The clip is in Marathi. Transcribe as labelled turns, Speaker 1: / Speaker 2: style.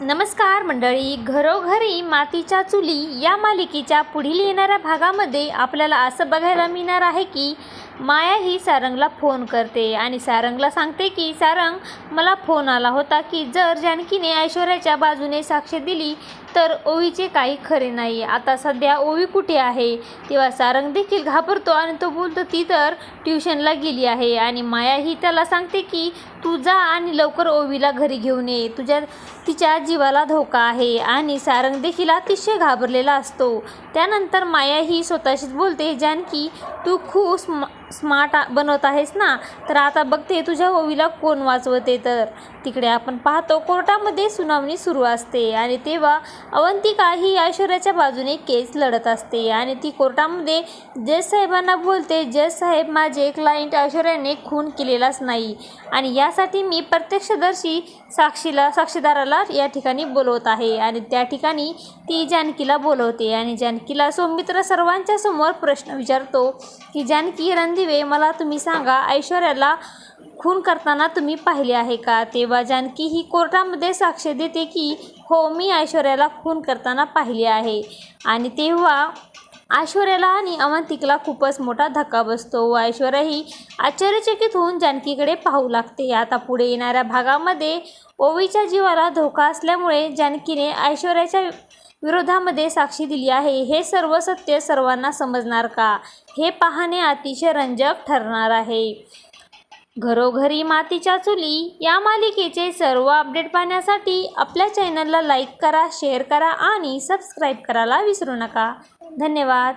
Speaker 1: नमस्कार मंडळी, घरोघरी मातीच्या चुली या मालिकेच्या पुढील येणाऱ्या भागामध्ये आपल्याला असं बघायला मिळणार आहे की माया ही सारंगला फोन करते आणि सारंगला सांगते की सारंग, मला फोन आला होता की जर जानकीने ऐश्वर्याच्या बाजूने साक्ष दिली तर ओवीचे काही खरे नाही. आता सध्या ओवी कुठे आहे? तेव्हा सारंग देखील घाबरतो आणि तो बोलतो ती तर ट्युशनला गेली आहे. आणि माया ही त्याला सांगते की तू जा आणि लवकर ओवीला घरी घेऊन ये, तिच्या जीवाला धोका आहे. आणि सारंग देखील अतिशय घाबरलेला असतो. त्यानंतर माया ही स्वतःशीच बोलते, जानकी तू खूप स्मार्ट बनवत आहेस ना, तर आता बघते तुझ्या ओवीला कोण वाचवते. तर तिकडे आपण पाहतो कोर्टामध्ये सुनावणी सुरू असते आणि तेव्हा अवंतिका ही ऐश्वर्याच्या बाजूने केस लढत असते आणि ती कोर्टामध्ये जज साहेबांना बोलते, जज साहेब, माझे क्लायंट ऐश्वर्याने खून केलेलाच नाही आणि यासाठी मी प्रत्यक्षदर्शी साक्षीदाराला या ठिकाणी बोलवत आहे. आणि त्या ठिकाणी ती जानकीला बोलवते आणि जानकीला सौमित्र सर्वांच्या समोर प्रश्न विचारतो की जानकी रणदिवे, मला तुम्ही सांगा, ऐश्वर्याला खून करताना तुम्ही पाहिले आहे का? तेव्हा जानकी ही कोर्टामध्ये साक्ष देते की हो, मी ऐश्वर्याला खून करताना पाहिले आहे. आणि तेव्हा ऐश्वर्याला आणि अवंतिकला खूपच मोठा धक्का बसतो व ऐश्वर्या ही आश्चर्यचकित होऊन जानकीकडे पाहू लागते. आता पुढे येणाऱ्या भागामध्ये ओवीच्या जीवाला धोका असल्यामुळे जानकीने ऐश्वर्याच्या विरोधामध्ये साक्षी दिली आहे. हे सर्व सत्य सर्वांना समजणार का, हे पाहणे अतिशय रंजक ठरणार आहे. घरोघरी मातीच्या चुली या मालिकेचे सर्व अपडेट पाहण्यासाठी आपल्या चॅनलला लाईक करा, शेअर करा आणि सबस्क्राईब करायला विसरू नका. धन्यवाद.